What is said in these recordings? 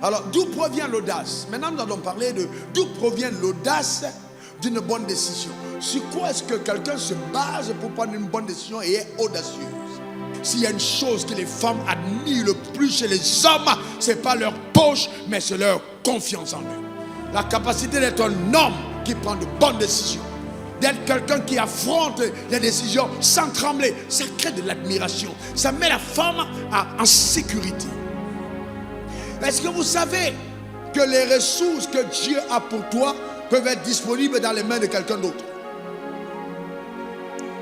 Alors, d'où provient l'audace? Maintenant, nous allons parler de d'où provient l'audace d'une bonne décision. Sur quoi est-ce que quelqu'un se base pour prendre une bonne décision et est audacieuse? S'il y a une chose que les femmes admirent le plus chez les hommes, ce n'est pas leur poche, mais c'est leur confiance en eux. La capacité d'être un homme qui prend de bonnes décisions, d'être quelqu'un qui affronte les décisions sans trembler, ça crée de l'admiration. Ça met la femme en sécurité. Est-ce que vous savez que les ressources que Dieu a pour toi peuvent être disponibles dans les mains de quelqu'un d'autre?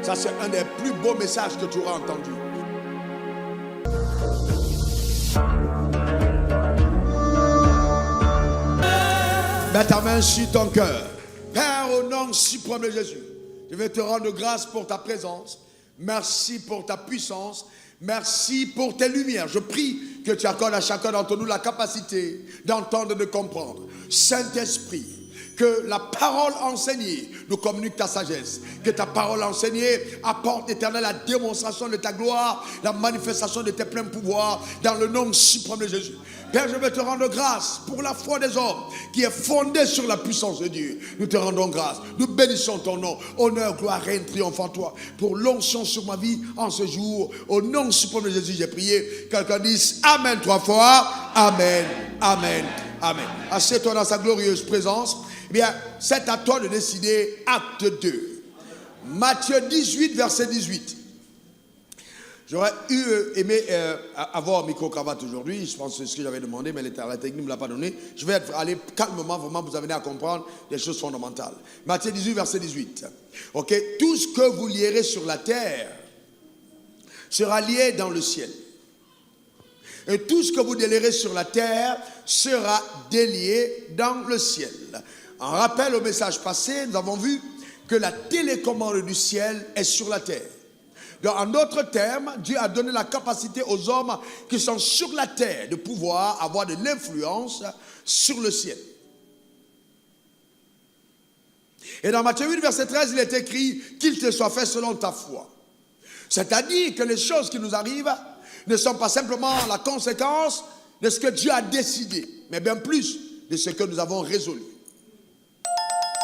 Ça, c'est un des plus beaux messages que tu auras entendu. Mets ta main sur ton cœur. Père, au nom suprême de Jésus, je vais te rendre grâce pour ta présence. Merci pour ta puissance. Merci pour tes lumières. Je prie que tu accordes à chacun d'entre nous la capacité d'entendre, de comprendre. Saint-Esprit, que la parole enseignée nous communique ta sagesse. Que ta parole enseignée apporte, Éternel, la démonstration de ta gloire, la manifestation de tes pleins pouvoirs, dans le nom suprême de Jésus. Père, je vais te rendre grâce pour la foi des hommes qui est fondée sur la puissance de Dieu. Nous te rendons grâce. Nous bénissons ton nom. Honneur, gloire, règne, triomphe en toi. Pour l'onction sur ma vie en ce jour. Au nom suprême de Jésus, j'ai prié. Quelqu'un dise Amen 3 fois. Amen, Amen, Amen. Assieds-toi dans sa glorieuse présence. Eh bien, c'est à toi de décider. Acte 2. Matthieu 18, verset 18. J'aurais aimé avoir micro-cravate aujourd'hui. Je pense que c'est ce que j'avais demandé, mais la technique ne me l'a pas donné. Je vais aller calmement, vraiment vous amener à comprendre des choses fondamentales. Matthieu 18, verset 18. Ok, tout ce que vous lierez sur la terre sera lié dans le ciel. Et tout ce que vous délierez sur la terre sera délié dans le ciel. En rappel au message passé, nous avons vu que la télécommande du ciel est sur la terre. Donc, en d'autres termes, Dieu a donné la capacité aux hommes qui sont sur la terre de pouvoir avoir de l'influence sur le ciel. Et dans Matthieu 8, verset 13, il est écrit qu'il te soit fait selon ta foi. C'est-à-dire que les choses qui nous arrivent ne sont pas simplement la conséquence de ce que Dieu a décidé, mais bien plus de ce que nous avons résolu.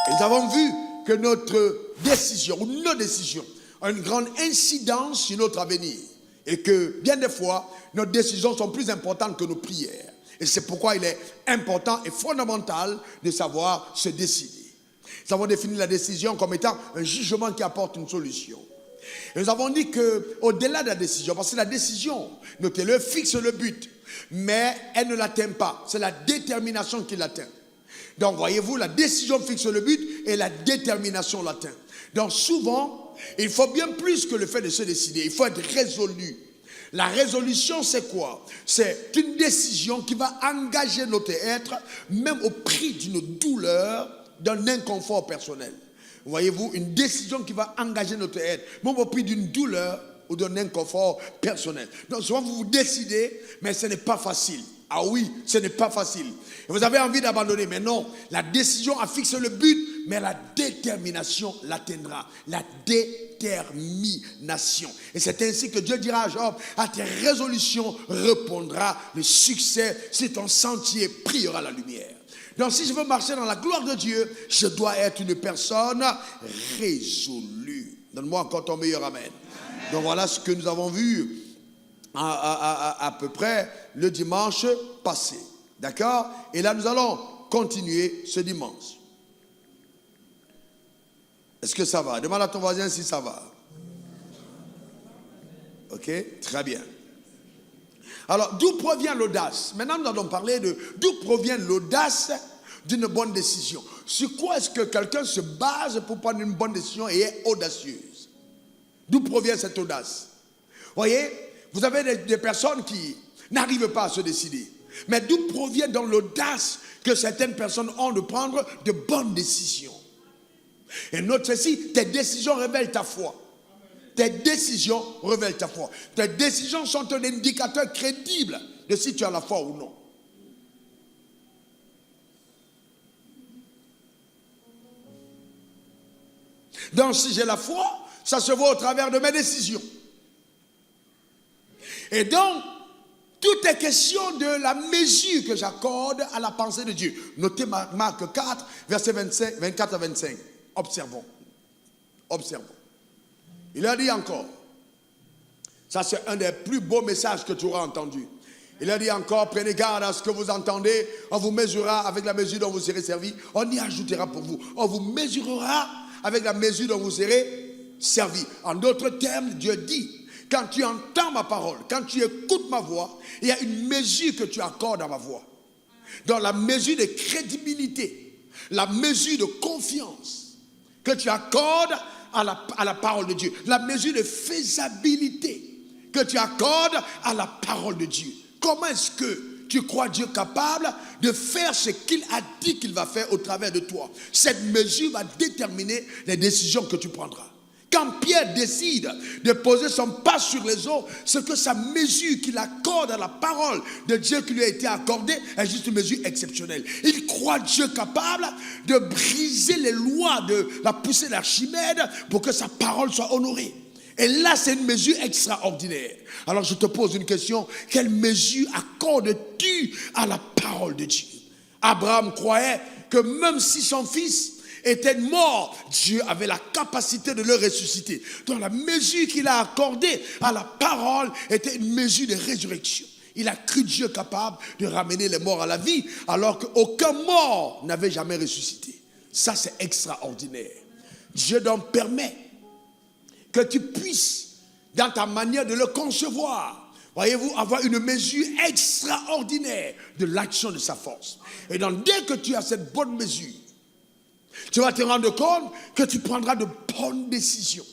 Et nous avons vu que notre décision ou nos décisions ont une grande incidence sur notre avenir. Et que bien des fois, nos décisions sont plus importantes que nos prières. Et c'est pourquoi il est important et fondamental de savoir se décider. Nous avons défini la décision comme étant un jugement qui apporte une solution. Et nous avons dit qu'au-delà de la décision, parce que la décision, notez-le, fixe le but, mais elle ne l'atteint pas. C'est la détermination qui l'atteint. Donc, voyez-vous, la décision fixe le but et la détermination l'atteint. Donc, souvent, il faut bien plus que le fait de se décider. Il faut être résolu. La résolution, c'est quoi? C'est une décision qui va engager notre être, même au prix d'une douleur, d'un inconfort personnel. Voyez-vous, une décision qui va engager notre être, même au prix d'une douleur ou d'un inconfort personnel. Donc, souvent, vous vous décidez, mais ce n'est pas facile. Ah oui, ce n'est pas facile. Vous avez envie d'abandonner, mais non. La décision a fixé le but, mais la détermination l'atteindra. La détermination. Et c'est ainsi que Dieu dira à Job, à tes résolutions répondra le succès si ton sentier priera la lumière. Donc si je veux marcher dans la gloire de Dieu, je dois être une personne résolue. Donne-moi encore ton meilleur amen. Donc voilà ce que nous avons vu à peu près le dimanche passé. D'accord? Et là, nous allons continuer ce dimanche. Est-ce que ça va? Demande à ton voisin si ça va. Ok? Très bien. Alors, d'où provient l'audace? Maintenant, nous allons parler de d'où provient l'audace d'une bonne décision. Sur quoi est-ce que quelqu'un se base pour prendre une bonne décision et est audacieuse? D'où provient cette audace? Voyez, vous avez des personnes qui n'arrivent pas à se décider. Mais d'où provient donc l'audace que certaines personnes ont de prendre de bonnes décisions? Et note ceci, tes décisions révèlent ta foi. Tes décisions révèlent ta foi. Tes décisions sont un indicateur crédible de si tu as la foi ou non. Donc si j'ai la foi, ça se voit au travers de mes décisions. Et donc, Tout est question de la mesure que j'accorde à la pensée de Dieu. Notez Marc 4, versets 24 à 25. Observons. Observons. Il a dit encore, ça c'est un des plus beaux messages que tu auras entendu. Il a dit encore, prenez garde à ce que vous entendez, on vous mesurera avec la mesure dont vous serez servi, on y ajoutera pour vous. On vous mesurera avec la mesure dont vous serez servi. En d'autres termes, Dieu dit, quand tu entends ma parole, quand tu écoutes ma voix, il y a une mesure que tu accordes à ma voix. Dans la mesure de crédibilité, la mesure de confiance que tu accordes à la parole de Dieu, la mesure de faisabilité que tu accordes à la parole de Dieu. Comment est-ce que tu crois Dieu capable de faire ce qu'il a dit qu'il va faire au travers de toi? Cette mesure va déterminer les décisions que tu prendras. Quand Pierre décide de poser son pas sur les eaux, c'est que sa mesure qu'il accorde à la parole de Dieu qui lui a été accordée est juste une mesure exceptionnelle. Il croit Dieu capable de briser les lois de la poussée d'Archimède pour que sa parole soit honorée. Et là, c'est une mesure extraordinaire. Alors, je te pose une question. Quelle mesure accordes-tu à la parole de Dieu? Abraham croyait que même si son fils était mort, Dieu avait la capacité de le ressusciter. Donc, la mesure qu'il a accordée à la parole était une mesure de résurrection. Il a cru Dieu capable de ramener les morts à la vie, alors qu'aucun mort n'avait jamais ressuscité. Ça, c'est extraordinaire. Dieu donc permet que tu puisses, dans ta manière de le concevoir, voyez-vous, avoir une mesure extraordinaire de l'action de sa force. Et donc, dès que tu as cette bonne mesure, tu vas te rendre compte que tu prendras de bonnes décisions.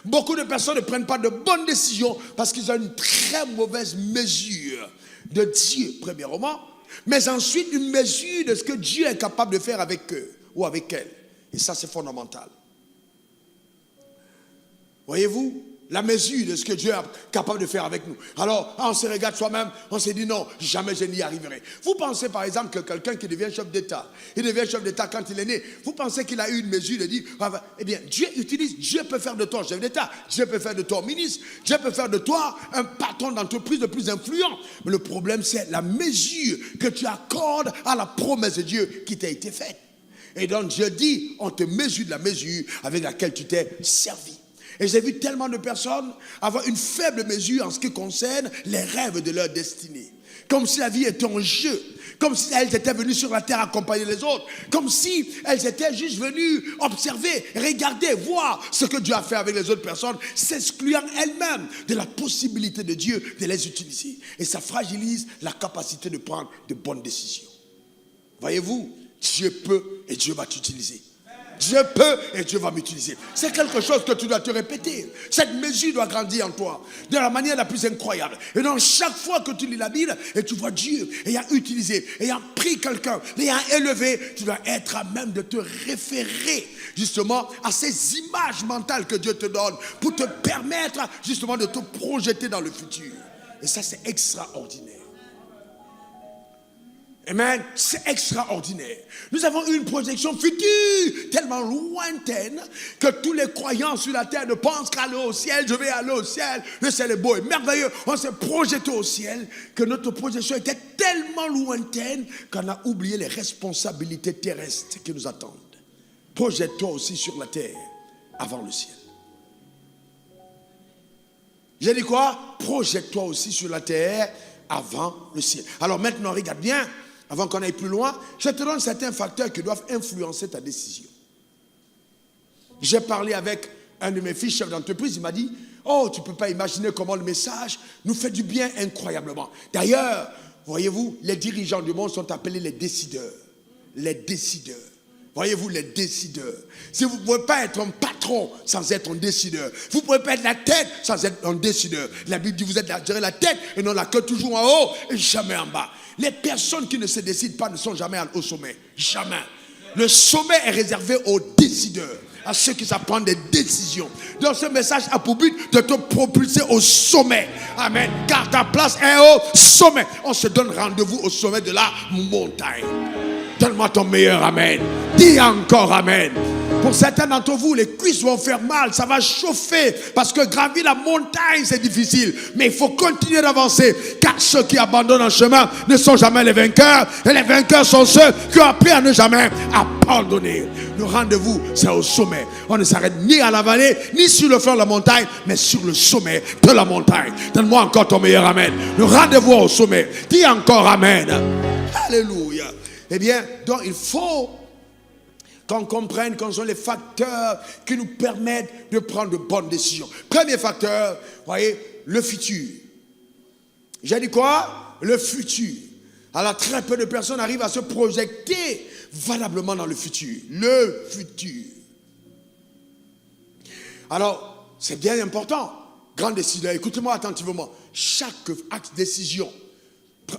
Beaucoup de personnes ne prennent pas de bonnes décisions parce qu'ils ont une très mauvaise mesure de Dieu, premièrement, mais ensuite une mesure de ce que Dieu est capable de faire avec eux ou avec elles. Et ça, c'est fondamental. Voyez-vous, la mesure de ce que Dieu est capable de faire avec nous. Alors, on se regarde soi-même, on se dit non, jamais je n'y arriverai. Vous pensez par exemple que quelqu'un qui devient chef d'État, il devient chef d'État quand il est né, vous pensez qu'il a eu une mesure de dire, eh bien, Dieu peut faire de toi chef d'État, Dieu peut faire de toi ministre, Dieu peut faire de toi un patron d'entreprise le plus influent. Mais le problème, c'est la mesure que tu accordes à la promesse de Dieu qui t'a été faite. Et donc Dieu dit, on te mesure de la mesure avec laquelle tu t'es servi. Et j'ai vu tellement de personnes avoir une faible mesure en ce qui concerne les rêves de leur destinée. Comme si la vie était un jeu. Comme si elles étaient venues sur la terre accompagner les autres. Comme si elles étaient juste venues observer, regarder, voir ce que Dieu a fait avec les autres personnes, s'excluant elles-mêmes de la possibilité de Dieu de les utiliser. Et ça fragilise la capacité de prendre de bonnes décisions. Voyez-vous, Dieu peut et Dieu va t'utiliser. Dieu peut et Dieu va m'utiliser. C'est quelque chose que tu dois te répéter. Cette mesure doit grandir en toi de la manière la plus incroyable. Et donc chaque fois que tu lis la Bible et tu vois Dieu ayant utilisé, ayant pris quelqu'un, l'ayant élevé, tu dois être à même de te référer justement à ces images mentales que Dieu te donne pour te permettre justement de te projeter dans le futur. Et ça, c'est extraordinaire. Amen, c'est extraordinaire. Nous avons une projection future tellement lointaine que tous les croyants sur la terre ne pensent qu'à aller au ciel. Je vais aller au ciel, le ciel est beau et merveilleux. On s'est projeté au ciel que notre projection était tellement lointaine qu'on a oublié les responsabilités terrestres qui nous attendent. Projette-toi aussi sur la terre avant le ciel. J'ai dit quoi? Projette-toi aussi sur la terre avant le ciel. Alors maintenant, regarde bien. Avant qu'on aille plus loin, je te donne certains facteurs qui doivent influencer ta décision. J'ai parlé avec un de mes fils, chef d'entreprise, il m'a dit, oh, tu ne peux pas imaginer comment le message nous fait du bien incroyablement. D'ailleurs, voyez-vous, les dirigeants du monde sont appelés les décideurs. Les décideurs. Voyez-vous, les décideurs. Si vous ne pouvez pas être un patron sans être un décideur, vous ne pouvez pas être la tête sans être un décideur. La Bible dit, vous êtes la tête et non la queue, toujours en haut et jamais en bas. Les personnes qui ne se décident pas ne sont jamais au sommet. Jamais. Le sommet est réservé aux décideurs, à ceux qui savent prendre des décisions. Donc ce message a pour but de te propulser au sommet. Amen. Car ta place est au sommet. On se donne rendez-vous au sommet de la montagne. Donne-moi ton meilleur amen. Dis encore amen. Pour certains d'entre vous, les cuisses vont faire mal, ça va chauffer, parce que gravir la montagne, c'est difficile. Mais il faut continuer d'avancer, car ceux qui abandonnent un chemin ne sont jamais les vainqueurs. Et les vainqueurs sont ceux qui ont appris à ne jamais abandonner. Le rendez-vous, c'est au sommet. On ne s'arrête ni à la vallée, ni sur le flanc de la montagne, mais sur le sommet de la montagne. Donne-moi encore ton meilleur amen. Le rendez-vous au sommet. Dis encore amen. Alléluia. Eh bien, donc il faut qu'on comprenne quels sont les facteurs qui nous permettent de prendre de bonnes décisions. Premier facteur, voyez, le futur. J'ai dit quoi? Le futur. Alors très peu de personnes arrivent à se projeter valablement dans le futur. Le futur. Alors, c'est bien important. Grand décideur, écoutez-moi attentivement. Chaque acte décision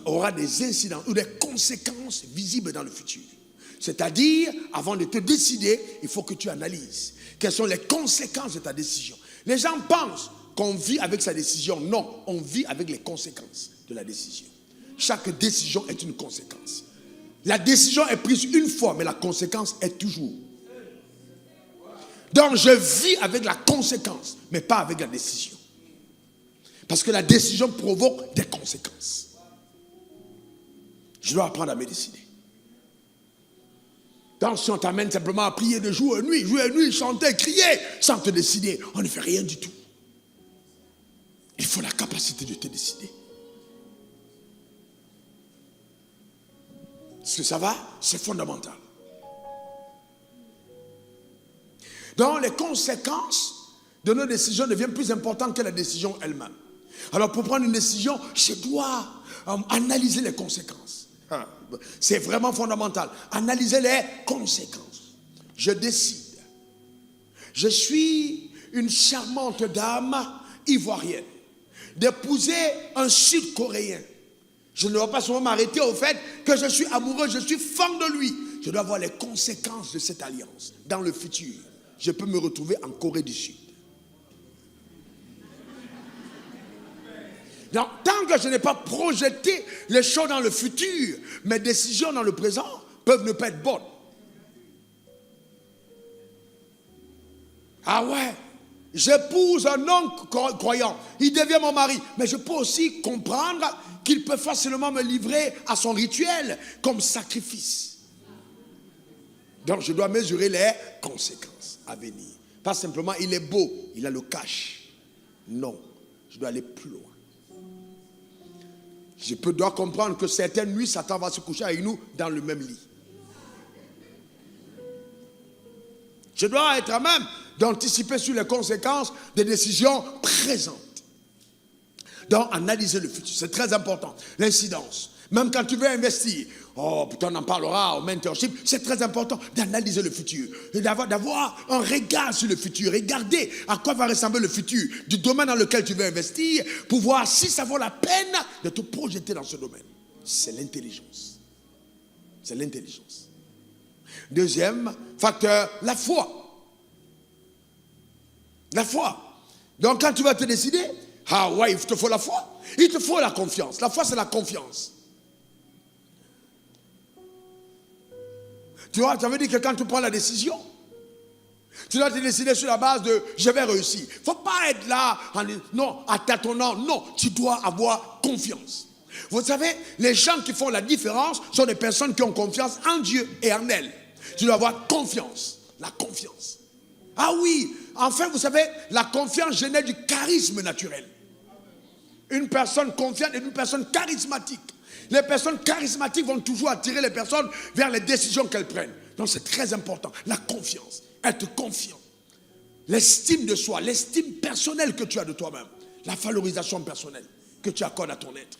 aura des incidents ou des conséquences visibles dans le futur. C'est-à-dire, avant de te décider, il faut que tu analyses quelles sont les conséquences de ta décision. Les gens pensent qu'on vit avec sa décision. Non, on vit avec les conséquences de la décision. Chaque décision est une conséquence. La décision est prise une fois, mais la conséquence est toujours. Donc, je vis avec la conséquence, mais pas avec la décision. Parce que la décision provoque des conséquences. Je dois apprendre à me décider. Donc, si on t'amène simplement à prier de jour et nuit, chanter, crier, sans te décider, on ne fait rien du tout. Il faut la capacité de te décider. Est-ce que ça va? C'est fondamental. Donc, les conséquences de nos décisions deviennent plus importantes que la décision elle-même. Alors, pour prendre une décision, je dois analyser les conséquences. C'est vraiment fondamental. Analyser les conséquences. Je décide. Je suis une charmante dame ivoirienne d'épouser un Sud-Coréen. Je ne dois pas seulement m'arrêter au fait que je suis amoureux, je suis fan de lui. Je dois voir les conséquences de cette alliance. Dans le futur, je peux me retrouver en Corée du Sud. Donc, tant que je n'ai pas projeté les choses dans le futur, mes décisions dans le présent peuvent ne pas être bonnes. Ah ouais, j'épouse un homme croyant, il devient mon mari, mais je peux aussi comprendre qu'il peut facilement me livrer à son rituel comme sacrifice. Donc, je dois mesurer les conséquences à venir. Pas simplement, il est beau, il a le cash. Non, je dois aller plus loin. Je dois comprendre que certaines nuits, Satan va se coucher avec nous dans le même lit. Je dois être à même d'anticiper sur les conséquences des décisions présentes. Donc, analyser le futur, c'est très important. L'incidence. Même quand tu veux investir, on en parlera au mentorship, c'est très important d'analyser le futur. Et d'avoir un regard sur le futur. Regarder à quoi va ressembler le futur du domaine dans lequel tu veux investir pour voir si ça vaut la peine de te projeter dans ce domaine. C'est l'intelligence. C'est l'intelligence. Deuxième facteur, la foi. La foi. Donc quand tu vas te décider, ah ouais, il te faut la foi. Il te faut la confiance. La foi, c'est la confiance. Tu vois, ça veut dire que quand tu prends la décision, tu dois te décider sur la base de je vais réussir. Il ne faut pas être là, non, à tâtonnant. Non, tu dois avoir confiance. Vous savez, les gens qui font la différence sont des personnes qui ont confiance en Dieu et en elle. Tu dois avoir confiance. La confiance. Ah oui, enfin, vous savez, la confiance génère du charisme naturel. Une personne confiante est une personne charismatique. Les personnes charismatiques vont toujours attirer les personnes vers les décisions qu'elles prennent. Donc c'est très important. La confiance, être confiant. L'estime de soi, l'estime personnelle que tu as de toi-même. La valorisation personnelle que tu accordes à ton être.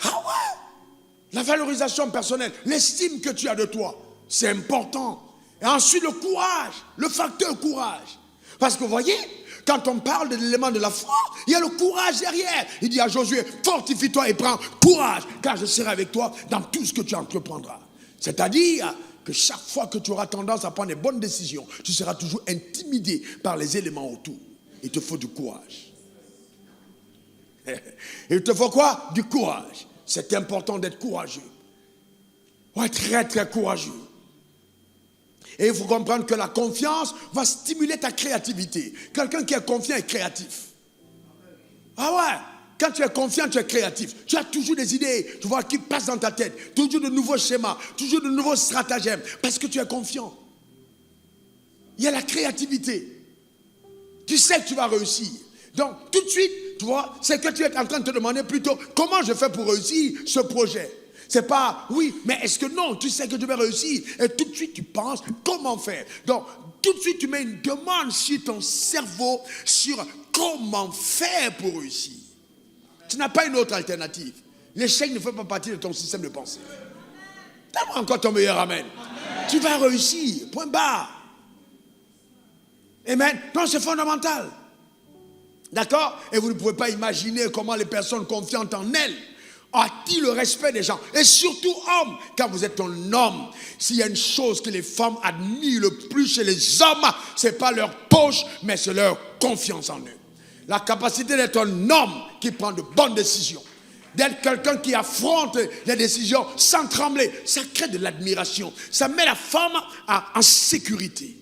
Ah ouais! La valorisation personnelle, l'estime que tu as de toi, c'est important. Et ensuite le courage, le facteur courage. Parce que vous voyez, quand on parle de l'élément de la foi, il y a le courage derrière. Il dit à Josué, fortifie-toi et prends courage, car je serai avec toi dans tout ce que tu entreprendras. C'est-à-dire que chaque fois que tu auras tendance à prendre les bonnes décisions, tu seras toujours intimidé par les éléments autour. Il te faut du courage. Il te faut quoi? Du courage. C'est important d'être courageux. On est très très courageux. Et il faut comprendre que la confiance va stimuler ta créativité. Quelqu'un qui est confiant est créatif. Ah ouais, quand tu es confiant, tu es créatif. Tu as toujours des idées, tu vois, qui passent dans ta tête. Toujours de nouveaux schémas, toujours de nouveaux stratagèmes. Parce que tu es confiant. Il y a la créativité. Tu sais que tu vas réussir. Donc, tout de suite, tu vois, c'est que tu es en train de te demander plutôt comment je fais pour réussir ce projet. C'est pas, oui, mais est-ce que non, tu sais que je vais réussir. Et tout de suite, tu penses comment faire. Donc, tout de suite, tu mets une demande sur ton cerveau sur comment faire pour réussir. Tu n'as pas une autre alternative. L'échec ne fait pas partie de ton système de pensée. Donne-moi encore ton meilleur amen. Tu vas réussir, point barre. Amen. Donc, c'est fondamental. D'accord? Et vous ne pouvez pas imaginer comment les personnes confiantes en elles attirent le respect des gens. Et surtout, hommes, quand vous êtes un homme, s'il y a une chose que les femmes admirent le plus chez les hommes, ce n'est pas leur poche, mais c'est leur confiance en eux. La capacité d'être un homme qui prend de bonnes décisions. D'être quelqu'un qui affronte les décisions sans trembler. Ça crée de l'admiration. Ça met la femme en sécurité.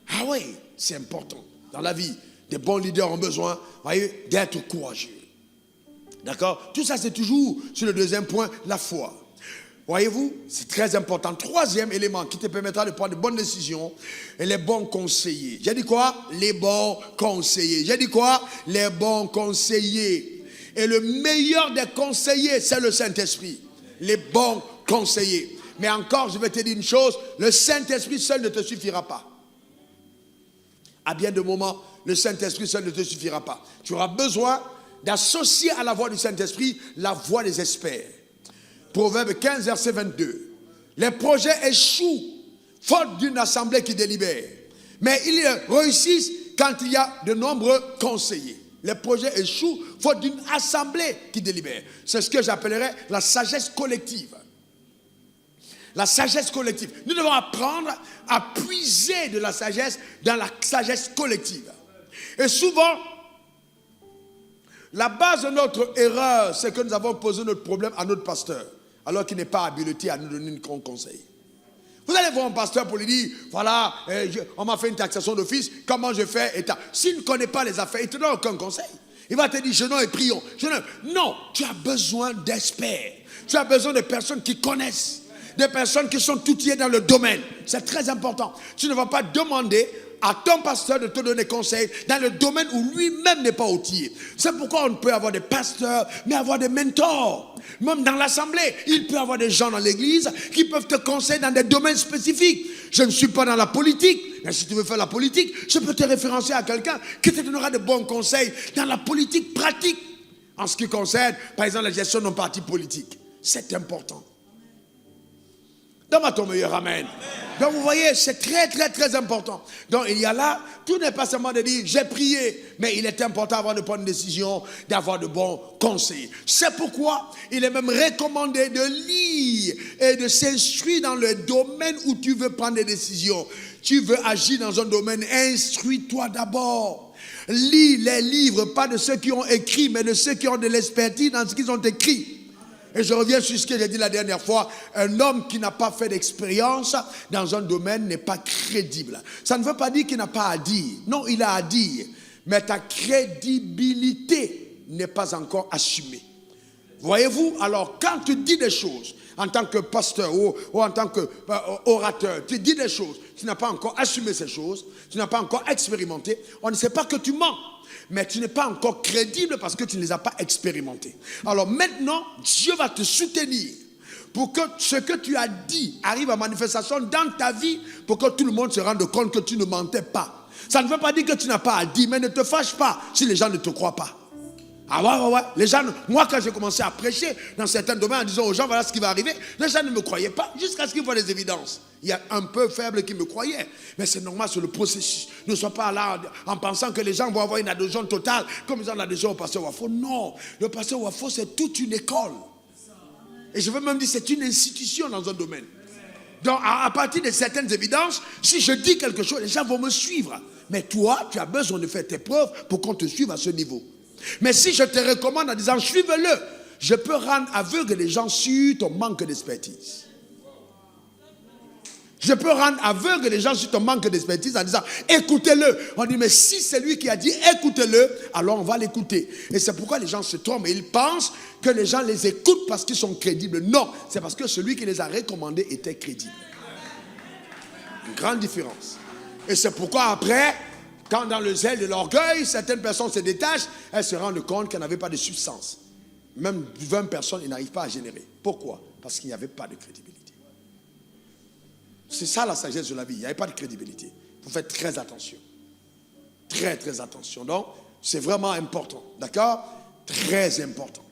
Ah oui, c'est important dans la vie. Des bons leaders ont besoin, voyez, d'être courageux. D'accord? Tout ça, c'est toujours sur le deuxième point, la foi. Voyez-vous, c'est très important. Troisième élément qui te permettra de prendre de bonnes décisions, et les bons conseillers. J'ai dit quoi? Les bons conseillers. J'ai dit quoi? Les bons conseillers. Et le meilleur des conseillers, c'est le Saint-Esprit. Les bons conseillers. Mais encore, je vais te dire une chose, le Saint-Esprit seul ne te suffira pas. À bien de moments, le Saint-Esprit seul ne te suffira pas. Tu auras besoin d'associer à la voix du Saint-Esprit la voix des experts. Proverbe 15, verset 22. Les projets échouent faute d'une assemblée qui délibère. Mais ils réussissent quand il y a de nombreux conseillers. Les projets échouent faute d'une assemblée qui délibère. C'est ce que j'appellerais la sagesse collective. La sagesse collective. Nous devons apprendre à puiser de la sagesse dans la sagesse collective. Et souvent, la base de notre erreur, c'est que nous avons posé notre problème à notre pasteur, alors qu'il n'est pas habilité à nous donner un conseil. Vous allez voir un pasteur pour lui dire, voilà, on m'a fait une taxation d'office, comment je fais? S'il ne connaît pas les affaires, il ne te donne aucun conseil. Il va te dire, jeûnons et prions. Non, tu as besoin d'experts. Tu as besoin de personnes qui connaissent. Des personnes qui sont outillées dans le domaine. C'est très important. Tu ne vas pas demander à ton pasteur de te donner conseil dans le domaine où lui-même n'est pas outillé. C'est pourquoi on peut avoir des pasteurs, mais avoir des mentors. Même dans l'assemblée, il peut y avoir des gens dans l'église qui peuvent te conseiller dans des domaines spécifiques. Je ne suis pas dans la politique, mais si tu veux faire la politique, je peux te référencer à quelqu'un qui te donnera de bons conseils dans la politique pratique. En ce qui concerne, par exemple, la gestion d'un parti politique. C'est important. Donne-moi ton meilleur amen. Donc vous voyez, c'est très très très important. Donc il y a là, tout n'est pas seulement de dire j'ai prié, mais il est important d'avoir de bonnes décisions, d'avoir de bons conseils. C'est pourquoi il est même recommandé de lire et de s'instruire dans le domaine où tu veux prendre des décisions. Tu veux agir dans un domaine, instruis-toi d'abord. Lis les livres, pas de ceux qui ont écrit, mais de ceux qui ont de l'expertise dans ce qu'ils ont écrit. Et je reviens sur ce que j'ai dit la dernière fois. Un homme qui n'a pas fait d'expérience dans un domaine n'est pas crédible. Ça ne veut pas dire qu'il n'a pas à dire. Non, il a à dire. Mais ta crédibilité n'est pas encore assumée. Voyez-vous, alors quand tu dis des choses, en tant que pasteur ou en tant qu'orateur, tu dis des choses, tu n'as pas encore assumé ces choses, tu n'as pas encore expérimenté, on ne sait pas que tu mens. Mais tu n'es pas encore crédible parce que tu ne les as pas expérimentés. Alors maintenant, Dieu va te soutenir pour que ce que tu as dit arrive à manifestation dans ta vie pour que tout le monde se rende compte que tu ne mentais pas. Ça ne veut pas dire que tu n'as pas à dire, mais ne te fâche pas si les gens ne te croient pas. Ah ouais. Les gens, moi quand j'ai commencé à prêcher dans certains domaines en disant aux gens voilà ce qui va arriver, les gens ne me croyaient pas jusqu'à ce qu'ils voient les évidences. Il y a un peu faible qui me croyait, mais c'est normal sur le processus. Ne sois pas là en pensant que les gens vont avoir une adhésion totale comme ils ont l'adhésion au pasteur Wafo. Non, le pasteur Wafo c'est toute une école. Et je veux même dire c'est une institution dans un domaine. Donc à partir de certaines évidences, si je dis quelque chose, les gens vont me suivre. Mais toi, tu as besoin de faire tes preuves pour qu'on te suive à ce niveau. Mais si je te recommande en disant suive-le, je peux rendre aveugle les gens sur ton manque d'expertise. Je peux rendre aveugle les gens sur ton manque d'expertise en disant écoutez-le. On dit mais si c'est lui qui a dit écoutez-le, alors on va l'écouter. Et c'est pourquoi les gens se trompent et ils pensent que les gens les écoutent parce qu'ils sont crédibles. Non, c'est parce que celui qui les a recommandés était crédible. Une grande différence. Et c'est pourquoi après, quand dans le zèle de l'orgueil, certaines personnes se détachent, elles se rendent compte qu'elles n'avaient pas de substance. Même 20 personnes, ils n'arrivent pas à générer. Pourquoi? Parce qu'il n'y avait pas de crédibilité. C'est ça la sagesse de la vie. Il n'y avait pas de crédibilité. Il faut faire très attention. Très, très attention. Donc, c'est vraiment important. D'accord? Très important.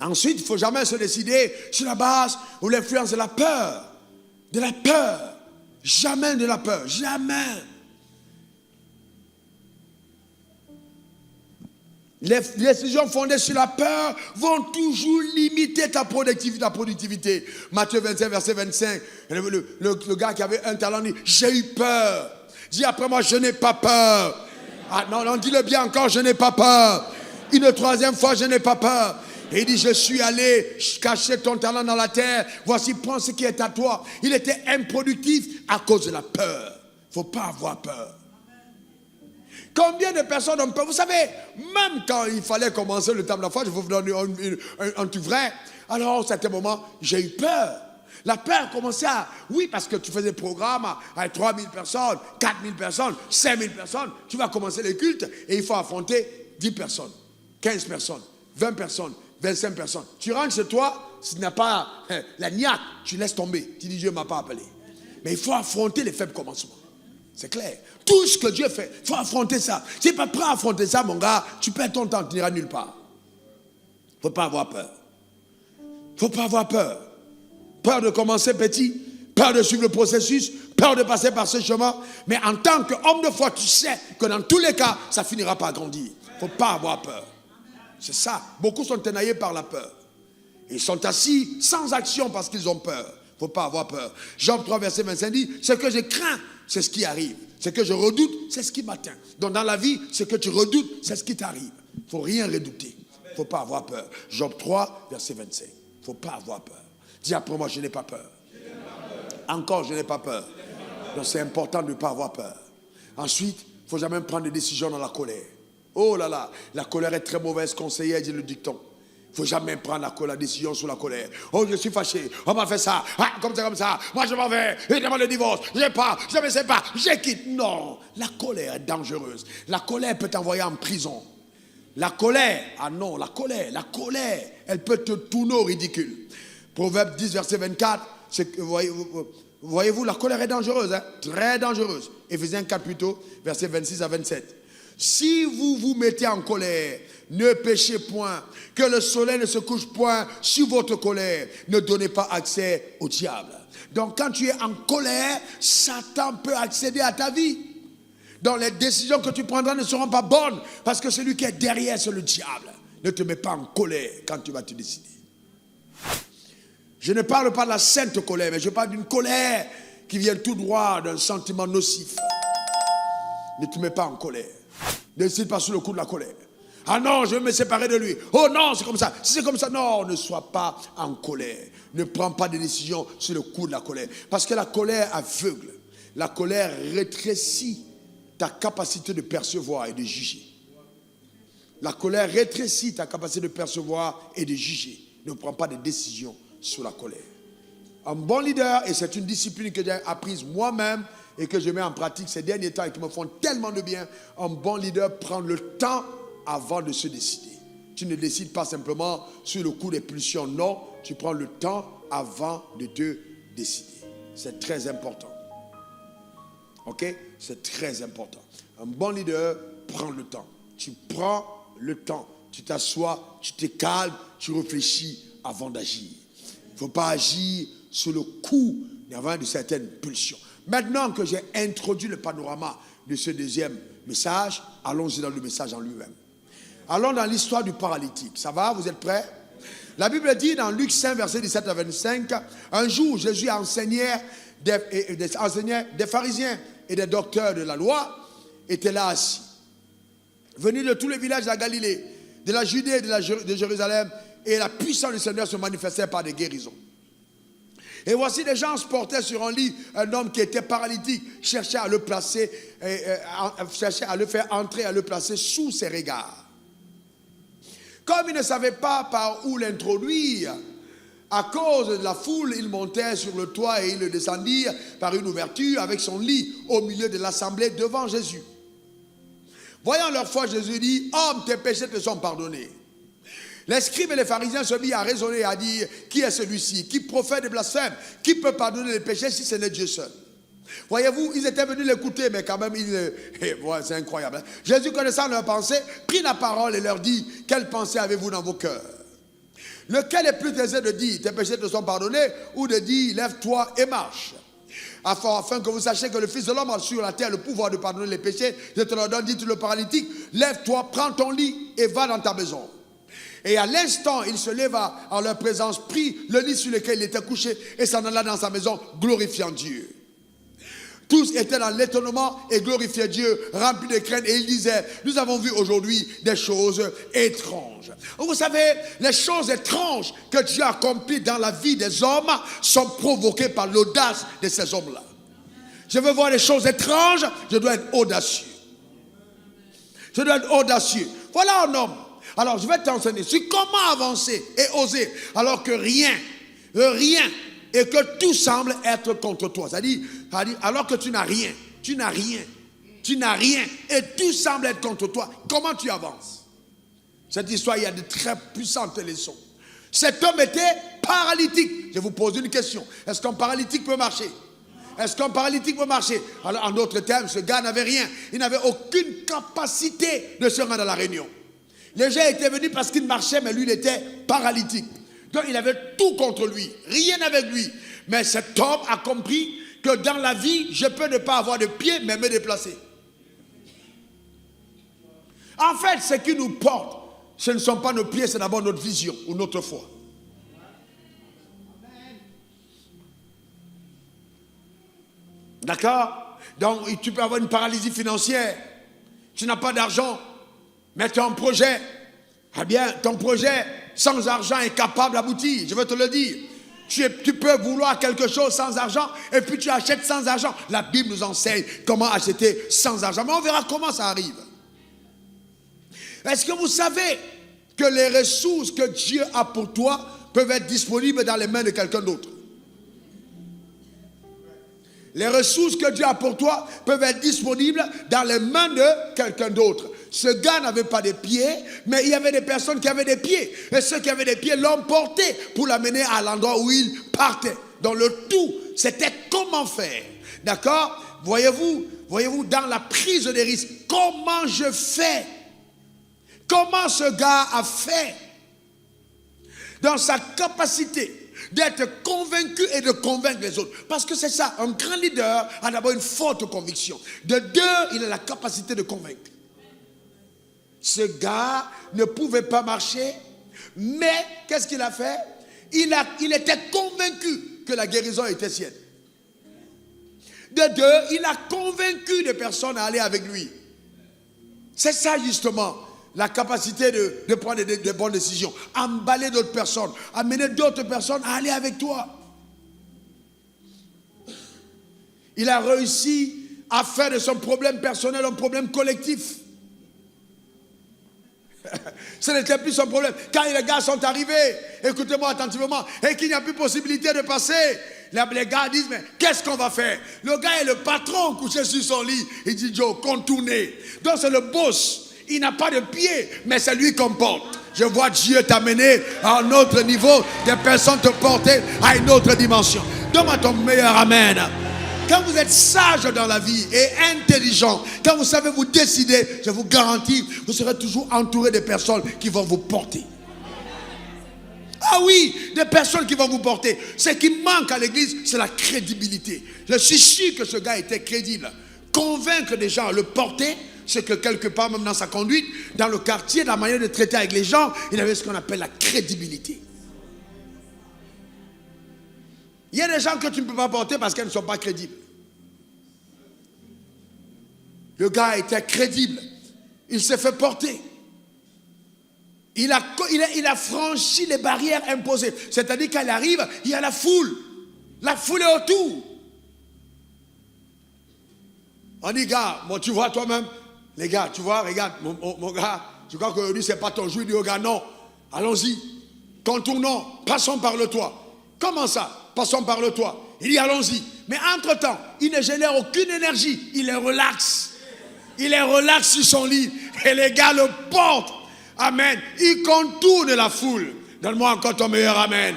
Ensuite, il ne faut jamais se décider sur la base ou l'influence de la peur. De la peur. Jamais de la peur. Jamais. Les décisions fondées sur la peur vont toujours limiter ta productivité. Matthieu 25, verset 25. Le gars qui avait un talent dit, j'ai eu peur. Dis après moi, je n'ai pas peur. Ah non, non, dis-le bien encore, je n'ai pas peur. Une troisième fois, je n'ai pas peur. Et il dit, je suis allé cacher ton talent dans la terre. Voici, prends ce qui est à toi. Il était improductif à cause de la peur. Il ne faut pas avoir peur. Combien de personnes ont peur? Vous savez, même quand il fallait commencer le temps de la foi, je vais vous donner un tout vrai. Alors, à un certain moment, j'ai eu peur. La peur commençait à... Oui, parce que tu faisais des programmes avec 3000 personnes, 4000 personnes, 5000 personnes. Tu vas commencer les cultes et il faut affronter 10 personnes, 15 personnes, 20 personnes, 25 personnes. Tu rentres chez toi, s'il n'y a pas la niaque, tu laisses tomber. Tu dis, Dieu ne m'a pas appelé. Mais il faut affronter les faibles commencements. C'est clair. Tout ce que Dieu fait, il faut affronter ça. Si tu n'es pas prêt à affronter ça, mon gars, tu perds ton temps, tu n'iras nulle part. Il ne faut pas avoir peur. Il ne faut pas avoir peur. Peur de commencer petit, peur de suivre le processus, peur de passer par ce chemin. Mais en tant qu'homme de foi, tu sais que dans tous les cas, ça finira par grandir. Il ne faut pas avoir peur. C'est ça. Beaucoup sont tenaillés par la peur. Ils sont assis sans action parce qu'ils ont peur. Il ne faut pas avoir peur. Job 3, verset 25 dit, ce que je crains, c'est ce qui arrive. Ce que je redoute, c'est ce qui m'atteint. Donc dans la vie, ce que tu redoutes, c'est ce qui t'arrive. Il ne faut rien redouter. Il ne faut pas avoir peur. Job 3, verset 25. Il ne faut pas avoir peur. Dis après moi, je n'ai pas peur. Encore, je n'ai pas peur. Donc c'est important de ne pas avoir peur. Ensuite, il ne faut jamais prendre des décisions dans la colère. Oh là là, la colère est très mauvaise conseillère, dit le dicton. Il ne faut jamais prendre la décision sous la colère. Oh, je suis fâché. On m'a fait ça. Ah, comme ça, comme ça. Moi, je m'en vais. Je demande le divorce. Je ne me sais pas. Je quitte. Non. La colère est dangereuse. La colère peut t'envoyer en prison. La colère. Ah non, la colère, elle peut te tourner au ridicule. Proverbe 10, verset 24. Voyez-vous, la colère est dangereuse. Hein? Très dangereuse. Éphésiens 4 plutôt, verset 26 à 27. Si vous vous mettez en colère, ne péchez point, que le soleil ne se couche point sur votre colère. Ne donnez pas accès au diable. Donc quand tu es en colère, Satan peut accéder à ta vie. Donc les décisions que tu prendras ne seront pas bonnes, parce que celui qui est derrière, c'est le diable. Ne te mets pas en colère quand tu vas te décider. Je ne parle pas de la sainte colère, mais je parle d'une colère qui vient tout droit d'un sentiment nocif. Ne te mets pas en colère. Ne décide pas sous le coup de la colère. Ah non, je vais me séparer de lui. Oh non, c'est comme ça. Si c'est comme ça, non, ne sois pas en colère. Ne prends pas de décision sur le coup de la colère. Parce que la colère aveugle. La colère rétrécit ta capacité de percevoir et de juger. La colère rétrécit ta capacité de percevoir et de juger. Ne prends pas de décision sous la colère. Un bon leader, et c'est une discipline que j'ai apprise moi-même et que je mets en pratique ces derniers temps et qui me font tellement de bien, un bon leader prend le temps avant de se décider. Tu ne décides pas simplement sur le coup des pulsions, non, tu prends le temps avant de te décider. C'est très important. Ok? C'est très important. Un bon leader prend le temps. Tu prends le temps. Tu t'assois, tu te calmes, tu réfléchis avant d'agir. Il ne faut pas agir sur le coup avant de certaines pulsions. Maintenant que j'ai introduit le panorama de ce deuxième message, allons-y dans le message en lui-même. Allons dans l'histoire du paralytique. Ça va? Vous êtes prêts? La Bible dit dans Luc 5, verset 17 à 25, un jour Jésus enseignait des pharisiens et des docteurs de la loi étaient là assis. Venus de tous les villages de la Galilée, de la Judée et de Jérusalem, et la puissance du Seigneur se manifestait par des guérisons. Et voici des gens se portaient sur un lit, un homme qui était paralytique, cherchait à le placer, cherchait à le faire entrer, à le placer sous ses regards. Comme il ne savait pas par où l'introduire, à cause de la foule, il montait sur le toit et il le descendit par une ouverture avec son lit au milieu de l'assemblée devant Jésus. Voyant leur foi, Jésus dit, « Homme, tes péchés te sont pardonnés. » Les scribes et les pharisiens se mirent à raisonner et à dire, « Qui est celui-ci? Qui profère des blasphèmes? Qui peut pardonner les péchés si ce n'est Dieu seul? » Voyez-vous, ils étaient venus l'écouter, mais quand même, c'est incroyable. Hein? Jésus, connaissant leurs pensées, prit la parole et leur dit, « Quelles pensées avez-vous dans vos cœurs? Lequel est plus aisé de dire, tes péchés te sont pardonnés, ou de dire, lève-toi et marche, afin que vous sachiez que le Fils de l'homme a sur la terre le pouvoir de pardonner les péchés. Je te le donne, dit le paralytique, lève-toi, prends ton lit et va dans ta maison. » Et à l'instant, il se leva en leur présence, prit le lit sur lequel il était couché et s'en alla dans sa maison, glorifiant Dieu. Tous étaient dans l'étonnement et glorifiaient Dieu, remplis de crainte, et ils disaient, nous avons vu aujourd'hui des choses étranges. Vous savez, les choses étranges que Dieu a accomplies dans la vie des hommes sont provoquées par l'audace de ces hommes-là. Je veux voir des choses étranges, je dois être audacieux. Je dois être audacieux. Voilà un homme. Alors je vais t'enseigner sur comment avancer et oser alors que rien, et que tout semble être contre toi. C'est-à-dire, alors que tu n'as rien, et tout semble être contre toi, comment tu avances? Cette histoire, il y a de très puissantes leçons. Cet homme était paralytique. Je vous pose une question. Est-ce qu'un paralytique peut marcher? Est-ce qu'un paralytique peut marcher? Alors, en d'autres termes, ce gars n'avait rien. Il n'avait aucune capacité de se rendre à la réunion. Les gens étaient venus parce qu'il marchait, mais lui, il était paralytique. Donc, il avait tout contre lui, rien avec lui. Mais cet homme a compris que dans la vie, je peux ne pas avoir de pieds, mais me déplacer. En fait, ce qui nous porte, ce ne sont pas nos pieds, c'est d'abord notre vision ou notre foi. D'accord? Donc, tu peux avoir une paralysie financière. Tu n'as pas d'argent, mais tu as un projet. Eh bien, ton projet, sans argent, est capable d'aboutir. Je veux te le dire. Tu peux vouloir quelque chose sans argent et puis tu achètes sans argent. La Bible nous enseigne comment acheter sans argent. Mais on verra comment ça arrive. Est-ce que vous savez que les ressources que Dieu a pour toi peuvent être disponibles dans les mains de quelqu'un d'autre? Les ressources que Dieu a pour toi peuvent être disponibles dans les mains de quelqu'un d'autre. Ce gars n'avait pas de pieds, mais il y avait des personnes qui avaient des pieds. Et ceux qui avaient des pieds l'ont porté pour l'amener à l'endroit où il partait. Donc le tout, c'était comment faire. D'accord? Voyez-vous, dans la prise de risque, comment je fais? Comment ce gars a fait? Dans sa capacité d'être convaincu et de convaincre les autres. Parce que c'est ça, un grand leader a d'abord une forte conviction. De deux, il a la capacité de convaincre. Ce gars ne pouvait pas marcher, mais qu'est-ce qu'il a fait? Il était convaincu que la guérison était sienne. De deux, il a convaincu des personnes à aller avec lui. C'est ça justement, la capacité de prendre de bonnes décisions. Emballer d'autres personnes, amener d'autres personnes à aller avec toi. Il a réussi à faire de son problème personnel un problème collectif. Ce n'était plus son problème. Quand les gars sont arrivés, écoutez-moi attentivement, et qu'il n'y a plus possibilité de passer, les gars disent, mais qu'est-ce qu'on va faire? Le gars est le patron couché sur son lit. Il dit, Joe, contournez. Donc c'est le boss. Il n'a pas de pied, mais c'est lui qu'on porte. Je vois Dieu t'amener à un autre niveau, des personnes te porter à une autre dimension. Donne-moi ton meilleur amen. Quand vous êtes sage dans la vie et intelligent, quand vous savez vous décider, je vous garantis, vous serez toujours entouré de personnes qui vont vous porter. Ah oui, des personnes qui vont vous porter. Ce qui manque à l'église, c'est la crédibilité. Je suis sûr que ce gars était crédible. Convaincre des gens, le porter, c'est que quelque part, même dans sa conduite, dans le quartier, dans la manière de traiter avec les gens, il avait ce qu'on appelle la crédibilité. Il y a des gens que tu ne peux pas porter parce qu'elles ne sont pas crédibles. Le gars était crédible. Il s'est fait porter. Il a franchi les barrières imposées. C'est-à-dire qu'il arrive, il y a la foule. La foule est autour. On dit, gars, bon, tu vois toi-même, les gars, tu vois, regarde, mon gars, je crois qu'aujourd'hui, ce n'est pas ton jour. Il dit au gars, non, allons-y, contournons, passons par le toit. Comment ça? Passons par le toit. Il dit, allons-y. Mais entre-temps, il ne génère aucune énergie. Il est relax. Il est relax sur son lit. Et les gars le portent. Amen. Il contourne la foule. Donne-moi encore ton meilleur amen.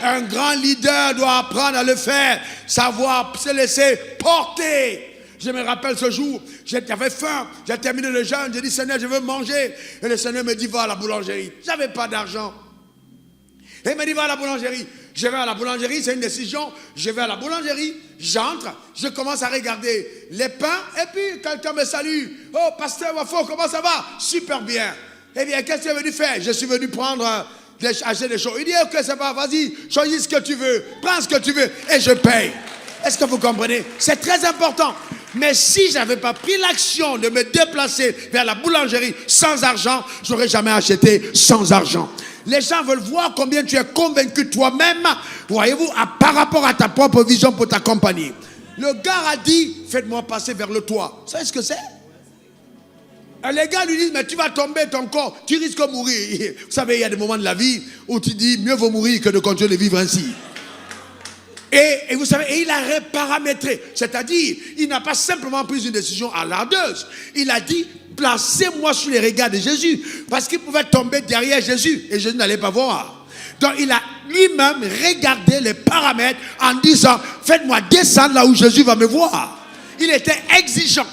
Un grand leader doit apprendre à le faire. Savoir se laisser porter. Je me rappelle ce jour, j'avais faim, j'ai terminé le jeûne, j'ai dit Seigneur, je veux manger. Et le Seigneur me dit, va à la boulangerie. Je n'avais pas d'argent. Et il me dit, va à la boulangerie. Je vais à la boulangerie, c'est une décision. Je vais à la boulangerie, j'entre, je commence à regarder les pains. Et puis quelqu'un me salue. Oh, pasteur Wafo, comment ça va? Super bien. Eh bien, qu'est-ce que tu es venu faire? Je suis venu acheter des choses. Il dit, ok, ça va, vas-y, choisis ce que tu veux, prends ce que tu veux et je paye. Est-ce que vous comprenez? C'est très important. Mais si je n'avais pas pris l'action de me déplacer vers la boulangerie sans argent, je n'aurais jamais acheté sans argent. Les gens veulent voir combien tu es convaincu toi-même, voyez-vous, par rapport à ta propre vision pour t'accompagner. Le gars a dit, faites-moi passer vers le toit. Vous savez ce que c'est? Et les gars lui disent, mais tu vas tomber ton corps, tu risques de mourir. Vous savez, il y a des moments de la vie où tu dis, mieux vaut mourir que de continuer de vivre ainsi. Et vous savez, et il a reparamétré. C'est-à-dire, il n'a pas simplement pris une décision alardeuse. Il a dit, placez-moi sous les regards de Jésus. Parce qu'il pouvait tomber derrière Jésus. Et Jésus n'allait pas voir. Donc il a lui-même regardé les paramètres en disant, faites-moi descendre là où Jésus va me voir. Il était exigeant.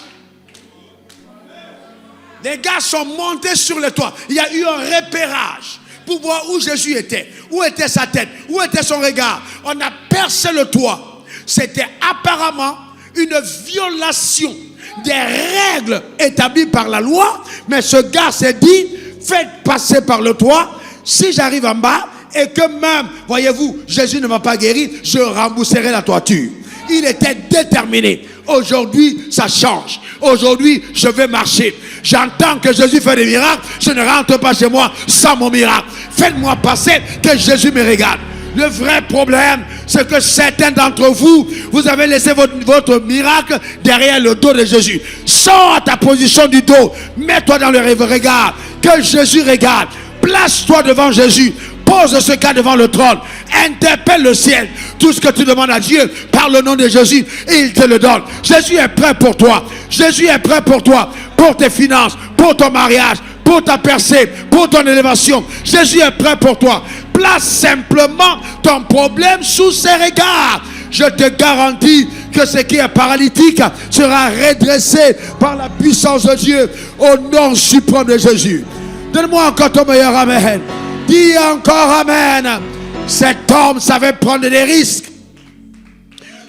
Les gars sont montés sur le toit. Il y a eu un repérage pour voir où Jésus était. Où était sa tête? Où était son regard? On a percé le toit. C'était apparemment une violation des règles établies par la loi. Mais ce gars s'est dit, faites passer par le toit. Si j'arrive en bas et que même, voyez-vous, Jésus ne m'a pas guéri, je rembourserai la toiture. Il était déterminé. Aujourd'hui, ça change. Aujourd'hui, je vais marcher. J'entends que Jésus fait des miracles. Je ne rentre pas chez moi sans mon miracle. Faites-moi passer que Jésus me regarde. Le vrai problème, c'est que certains d'entre vous, vous avez laissé votre miracle derrière le dos de Jésus. Sors à ta position du dos. Mets-toi dans le regard. Que Jésus regarde. Place-toi devant Jésus. Pose ce cas devant le trône. Interpelle le ciel. Tout ce que tu demandes à Dieu par le nom de Jésus, il te le donne. Jésus est prêt pour toi. Jésus est prêt pour toi. Pour tes finances, pour ton mariage, pour ta percée, pour ton élévation. Jésus est prêt pour toi. Place simplement ton problème sous ses regards. Je te garantis que ce qui est paralytique sera redressé par la puissance de Dieu au nom suprême de Jésus. Donne-moi encore ton meilleur amen. Dis encore amen. Cet homme savait prendre des risques.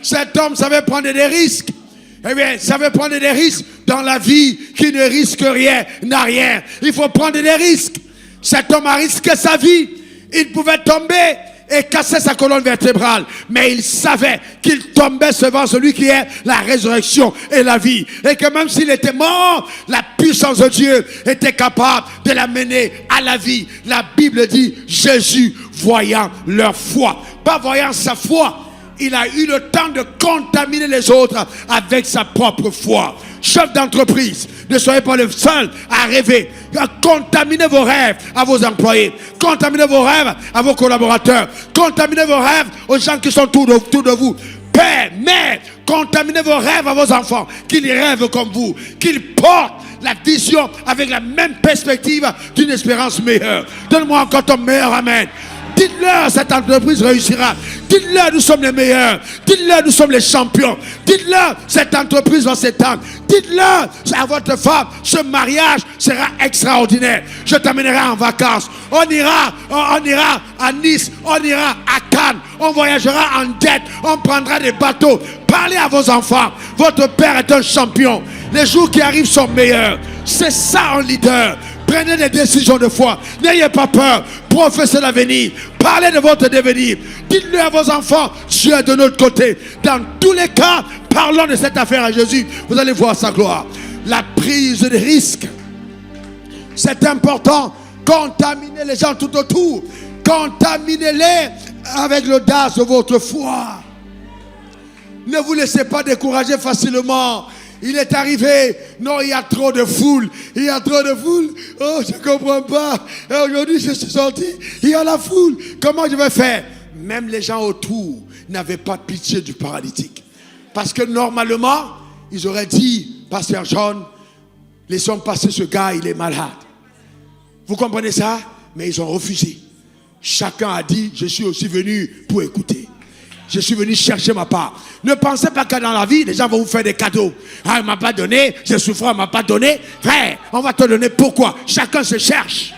Cet homme savait prendre des risques. Eh bien, savait prendre des risques dans la vie. Qui ne risque rien, n'a rien. Il faut prendre des risques. Cet homme a risqué sa vie. Il pouvait tomber et casser sa colonne vertébrale. Mais il savait qu'il tombait devant celui qui est la résurrection et la vie. Et que même s'il était mort, la puissance de Dieu était capable de l'amener à la vie. La Bible dit, Jésus voyant leur foi. Pas voyant sa foi. Il a eu le temps de contaminer les autres avec sa propre foi. Chef d'entreprise, ne soyez pas le seul à rêver. Contaminez vos rêves à vos employés. Contaminez vos rêves à vos collaborateurs. Contaminez vos rêves aux gens qui sont autour de vous. Père, mère, contaminez vos rêves à vos enfants. Qu'ils rêvent comme vous. Qu'ils portent la vision avec la même perspective d'une espérance meilleure. Donne-moi encore ton meilleur amen. Dites-leur, cette entreprise réussira. Dites-leur, nous sommes les meilleurs. Dites-leur, nous sommes les champions. Dites-leur, cette entreprise va s'étendre. Dites-leur, à votre femme, ce mariage sera extraordinaire. Je t'amènerai en vacances. On ira à Nice. On ira à Cannes. On voyagera en jet. On prendra des bateaux. Parlez à vos enfants. Votre père est un champion. Les jours qui arrivent sont meilleurs. C'est ça un leader. Prenez des décisions de foi. N'ayez pas peur. Professez l'avenir. Parlez de votre devenir. Dites-le à vos enfants, Dieu est de notre côté. Dans tous les cas, parlons de cette affaire à Jésus. Vous allez voir sa gloire. La prise de risque. C'est important. Contaminez les gens tout autour. Contaminez-les avec l'audace de votre foi. Ne vous laissez pas décourager facilement. Il est arrivé. Non, il y a trop de foule. Il y a trop de foule. Oh, je ne comprends pas. Et aujourd'hui, je suis sorti. Il y a la foule. Comment je vais faire? Même les gens autour n'avaient pas pitié du paralytique. Parce que normalement, ils auraient dit, Pasteur John, laissons passer ce gars, il est malade. Vous comprenez ça? Mais ils ont refusé. Chacun a dit, je suis aussi venu pour écouter. Je suis venu chercher ma part. Ne pensez pas que dans la vie, les gens vont vous faire des cadeaux. Ah, il ne m'a pas donné, j'ai souffert, il ne m'a pas donné. Frère, on va te donner pourquoi? Chacun se cherche.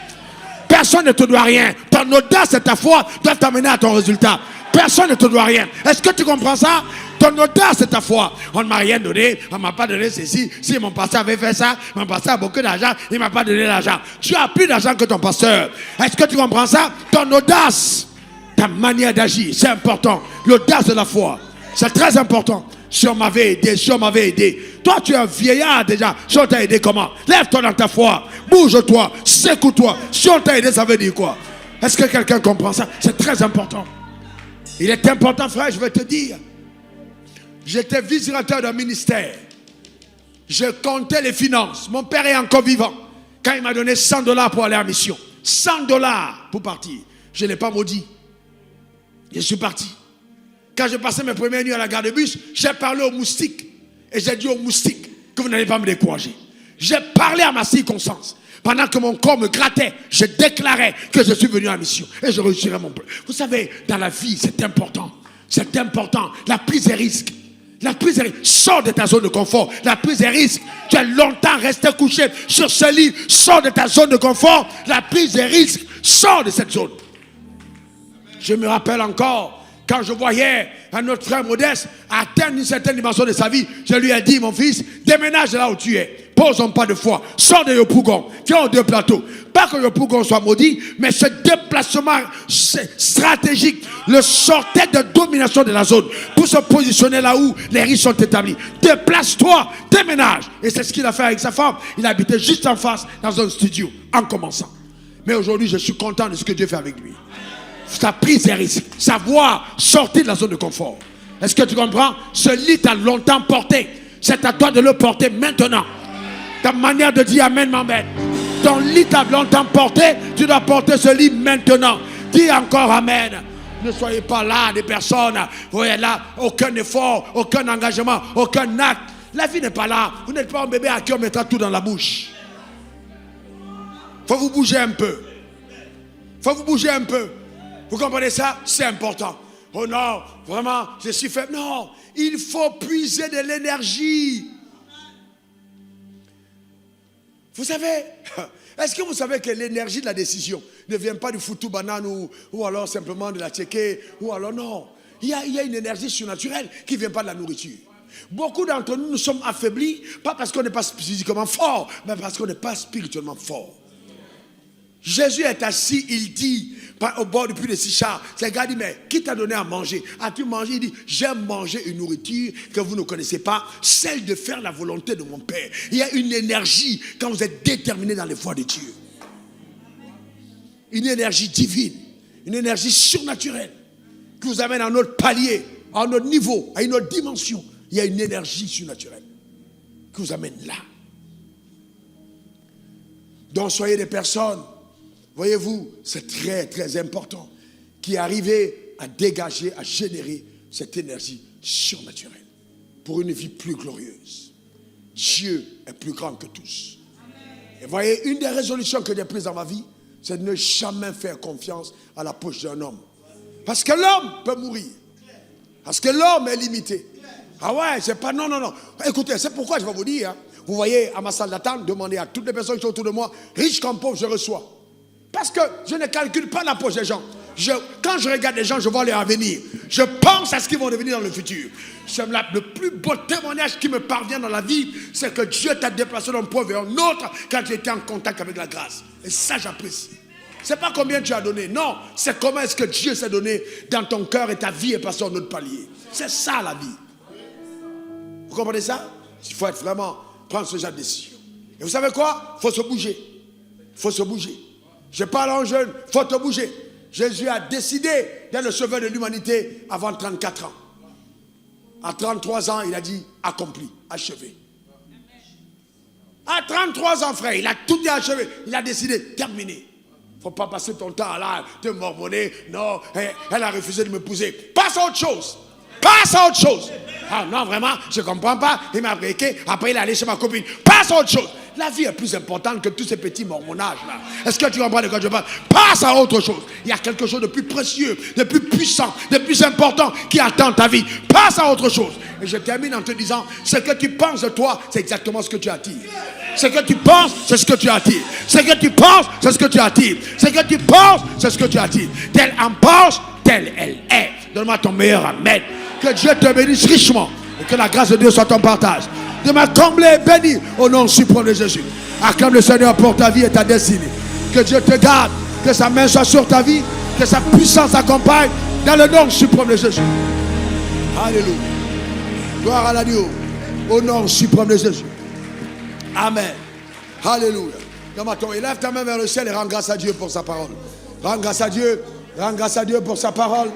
Personne ne te doit rien. Ton audace et ta foi doivent t'amener à ton résultat. Personne ne te doit rien. Est-ce que tu comprends ça? Ton audace et ta foi. On ne m'a rien donné, on ne m'a pas donné ceci. Si mon pasteur avait fait ça, mon pasteur a beaucoup d'argent, il ne m'a pas donné l'argent. Tu as plus d'argent que ton pasteur. Est-ce que tu comprends ça? Ton audace, ta manière d'agir, c'est important. L'audace de la foi, c'est très important. Si on m'avait aidé, si on m'avait aidé. Toi, tu es un vieillard déjà. Si on t'a aidé, comment? Lève-toi dans ta foi. Bouge-toi. Secoue-toi. Si on t'a aidé, ça veut dire quoi? Est-ce que quelqu'un comprend ça? C'est très important. Il est important, frère, je vais te dire. J'étais vice-directeur d'un ministère. Je comptais les finances. Mon père est encore vivant. Quand il m'a donné $100 pour aller en mission. $100 pour partir. Je ne l'ai pas maudit. Je suis parti. Quand je passais mes premières nuits à la gare de bus, j'ai parlé aux moustiques. Et j'ai dit aux moustiques que vous n'allez pas me décourager. J'ai parlé à ma circonstance. Pendant que mon corps me grattait, je déclarais que je suis venu en mission. Et je réussirai mon plan. Vous savez, dans la vie, c'est important. C'est important. La prise des risques. La prise des risques. Sors de ta zone de confort. La prise des risques. Tu as longtemps resté couché sur ce lit. Sors de ta zone de confort. La prise des risques. Sors de cette zone. Je me rappelle encore, quand je voyais un autre frère modeste atteindre une certaine dimension de sa vie, je lui ai dit, mon fils, déménage de là où tu es. Pose un pas de foi. Sors de Yopougon. Viens aux deux plateaux. Pas que Yopougon soit maudit, mais ce déplacement stratégique le sortait de domination de la zone pour se positionner là où les risques sont établis. Déplace-toi, déménage. Et c'est ce qu'il a fait avec sa femme. Il habitait juste en face dans un studio en commençant. Mais aujourd'hui, je suis content de ce que Dieu fait avec lui. Sa prise des risques, savoir sortir de la zone de confort. Est-ce que tu comprends? Ce lit t'a longtemps porté. C'est à toi de le porter maintenant. Ta manière de dire amen m'embête. Ton lit t'a longtemps porté, tu dois porter ce lit maintenant. Dis encore amen. Ne soyez pas là des personnes, vous voyez là, aucun effort, aucun engagement, aucun acte. La vie n'est pas là. Vous n'êtes pas un bébé à qui on mettra tout dans la bouche. Faut vous bouger un peu. Faut vous bouger un peu. Vous comprenez ça? C'est important. Oh non, vraiment, je suis faible. Non, il faut puiser de l'énergie. Vous savez, est-ce que vous savez que l'énergie de la décision ne vient pas du foutu banane ou alors simplement de la tchéké ou alors non. Il y a une énergie surnaturelle qui ne vient pas de la nourriture. Beaucoup d'entre nous sommes affaiblis, pas parce qu'on n'est pas physiquement fort, mais parce qu'on n'est pas spirituellement fort. Jésus est assis, il dit, au bord du puits de Sichar, ce gars dit, mais qui t'a donné à manger? As-tu mangé? Il dit, j'ai mangé une nourriture que vous ne connaissez pas, celle de faire la volonté de mon Père. Il y a une énergie quand vous êtes déterminé dans les voies de Dieu. Une énergie divine, une énergie surnaturelle qui vous amène à un autre palier, à un autre niveau, à une autre dimension. Il y a une énergie surnaturelle qui vous amène là. Donc soyez des personnes, voyez-vous, c'est très très important, qui arrivent à dégager, à générer cette énergie surnaturelle pour une vie plus glorieuse. Dieu est plus grand que tous. Et voyez, une des résolutions que j'ai prises dans ma vie, c'est de ne jamais faire confiance à la poche d'un homme. Parce que l'homme peut mourir. Parce que l'homme est limité. Ah ouais, c'est pas... Non. Écoutez, c'est pourquoi je vais vous dire. Vous voyez, à ma salle d'attente, demandez à toutes les personnes qui sont autour de moi, riches comme pauvres, je reçois. Parce que je ne calcule pas la poche des gens. Quand je regarde les gens, je vois leur avenir. Je pense à ce qu'ils vont devenir dans le futur. Le plus beau témoignage qui me parvient dans la vie, c'est que Dieu t'a déplacé d'un point vers un autre quand tu étais en contact avec la grâce. Et ça, j'apprécie. C'est pas combien tu as donné. Non, c'est comment est-ce que Dieu s'est donné dans ton cœur et ta vie est passée à un autre palier. C'est ça la vie. Vous comprenez ça? Il faut être vraiment, prendre ce genre de décision. Et vous savez quoi? Il faut se bouger. Il faut se bouger. Je parle en jeune, il faut te bouger. Jésus a décidé d'être le sauveur de l'humanité avant 34 ans. À 33 ans, il a dit accompli, achevé. À 33 ans, frère, il a tout dit achevé. Il a décidé, terminé. Il ne faut pas passer ton temps là, te mormonner. Non, elle a refusé de m'épouser. Passe à autre chose. Passe à autre chose. Ah non, vraiment, je ne comprends pas. Il m'a breaké. Après, il est allé chez ma copine. Passe à autre chose. La vie est plus importante que tous ces petits mormonages là. Est-ce que tu comprends de quoi je parle? Passe à autre chose. Il y a quelque chose de plus précieux, de plus puissant, de plus important qui attend ta vie. Passe à autre chose. Et je termine en te disant, ce que tu penses de toi, c'est exactement ce que tu attires. Ce que tu penses, c'est ce que tu attires. Ce que tu penses, c'est ce que tu attires. Ce que tu penses, c'est ce que tu attires. Telle en pense, telle elle est. Donne-moi ton meilleur amen. Que Dieu te bénisse richement. Et que la grâce de Dieu soit ton partage. De me combler et bénir au nom suprême de Jésus. Acclame le Seigneur pour ta vie et ta destinée. Que Dieu te garde. Que sa main soit sur ta vie. Que sa puissance accompagne. Dans le nom suprême de Jésus. Alléluia. Gloire à l'agneau. Au nom suprême de Jésus. Amen. Alléluia. Élève ta main vers le ciel et rends grâce à Dieu pour sa parole. Rends grâce à Dieu. Rends grâce à Dieu pour sa parole.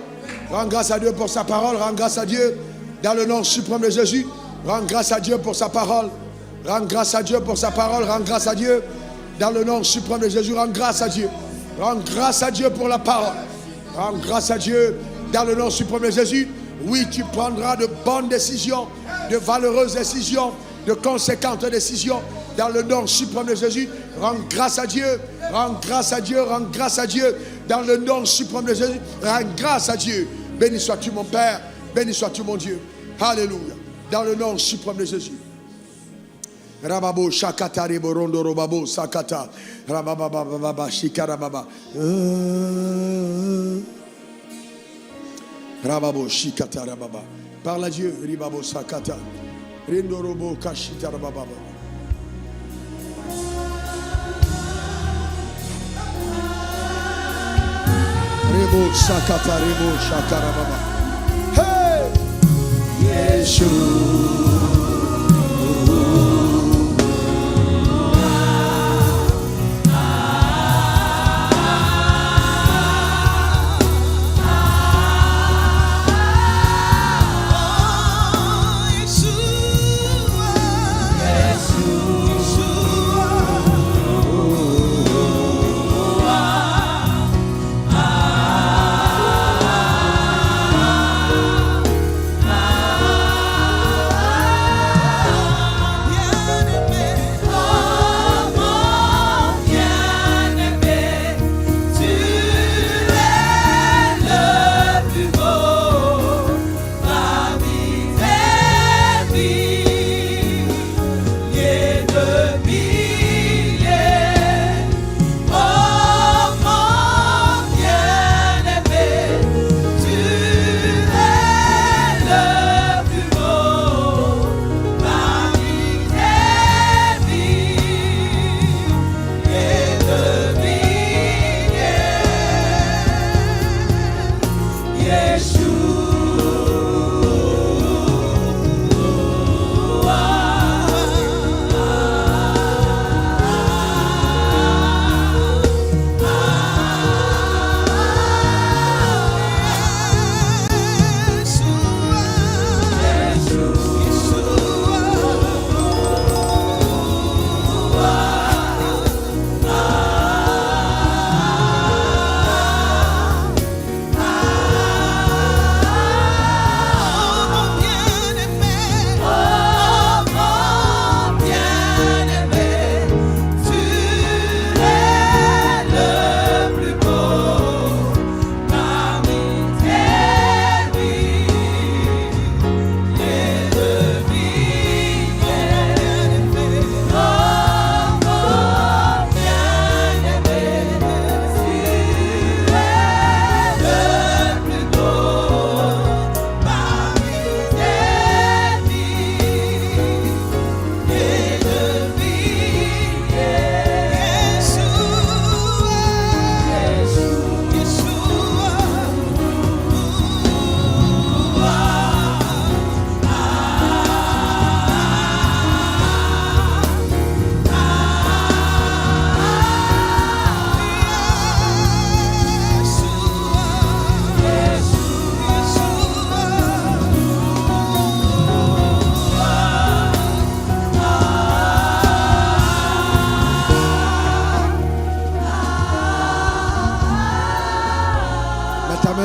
Rends grâce à Dieu pour sa parole. Rends grâce à Dieu dans le nom suprême de Jésus. Rends grâce à Dieu pour sa parole. Rends grâce à Dieu pour sa parole. Rends grâce à Dieu dans le nom suprême de Jésus. Rends grâce à Dieu. Rends grâce à Dieu pour la parole. Rends grâce à Dieu dans le nom suprême de Jésus. Oui, tu prendras de bonnes décisions, de valeureuses décisions, de conséquentes décisions dans le nom suprême de Jésus. Rends grâce à Dieu. Rends grâce à Dieu. Rends grâce à Dieu dans le nom suprême de Jésus. Rends grâce à Dieu. Béni sois-tu mon Père. Béni sois-tu mon Dieu. Alléluia. Dans le nom suprême de Jésus. Rababo shakata reborondo robabo sakata rababa shikarababa rababo shikata rababa. Parle à Dieu. Ribabo sakata rindorobo kashita rababa. Rebo sakata rebo shakarababa. Hey, Yeshua.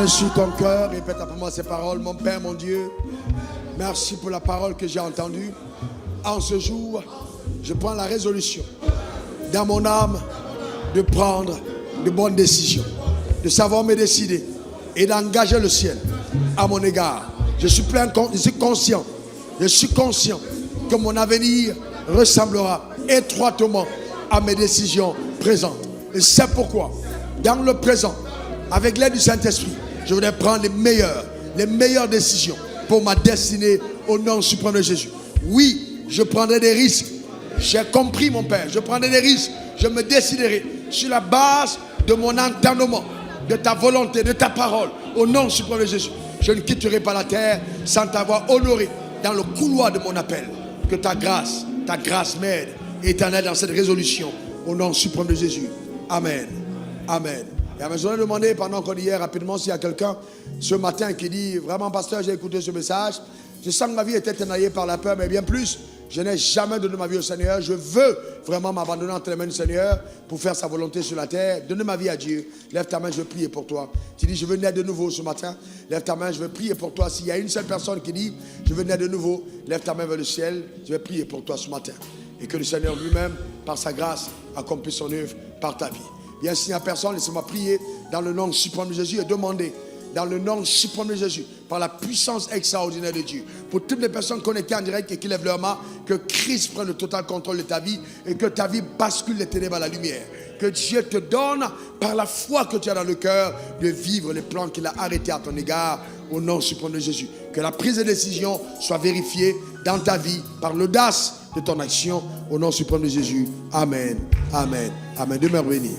main sur ton cœur, répète après moi ces paroles. Mon Père, mon Dieu, merci pour la parole que j'ai entendue. En ce jour, je prends la résolution dans mon âme de prendre de bonnes décisions, de savoir me décider et d'engager le ciel à mon égard. Je suis conscient que mon avenir ressemblera étroitement à mes décisions présentes. Et c'est pourquoi, dans le présent, avec l'aide du Saint-Esprit, je voudrais prendre les meilleures décisions pour ma destinée au nom suprême de Jésus. Oui, je prendrai des risques. J'ai compris, mon Père, je prendrai des risques. Je me déciderai sur la base de mon entendement, de ta volonté, de ta parole, au nom suprême de Jésus. Je ne quitterai pas la terre sans t'avoir honoré dans le couloir de mon appel. Que ta grâce m'aide éternelle dans cette résolution, au nom suprême de Jésus. Amen. Amen. Et je voudrais demander, pendant qu'on y est rapidement, s'il y a quelqu'un ce matin qui dit, vraiment pasteur, j'ai écouté ce message, je sens que ma vie était tenaillée par la peur, mais bien plus, je n'ai jamais donné ma vie au Seigneur. Je veux vraiment m'abandonner entre les mains du Seigneur pour faire sa volonté sur la terre. Donner ma vie à Dieu. Lève ta main, je veux prier pour toi. Tu dis, je veux naître de nouveau ce matin. Lève ta main, je veux prier pour toi. S'il y a une seule personne qui dit, je veux naître de nouveau, lève ta main vers le ciel. Je vais prier pour toi ce matin. Et que le Seigneur lui-même, par sa grâce, accomplisse son œuvre par ta vie. Bien, s'il n'y a personne, laissez-moi prier dans le nom suprême de Jésus et demander, dans le nom suprême de Jésus, par la puissance extraordinaire de Dieu, pour toutes les personnes connectées en direct et qui lèvent leurs mains, que Christ prenne le total contrôle de ta vie et que ta vie bascule les ténèbres à la lumière. Que Dieu te donne, par la foi que tu as dans le cœur, de vivre les plans qu'il a arrêtés à ton égard, au nom suprême de Jésus. Que la prise de décision soit vérifiée dans ta vie par l'audace de ton action, au nom suprême de Jésus. Amen. Amen. Amen. Demeure béni.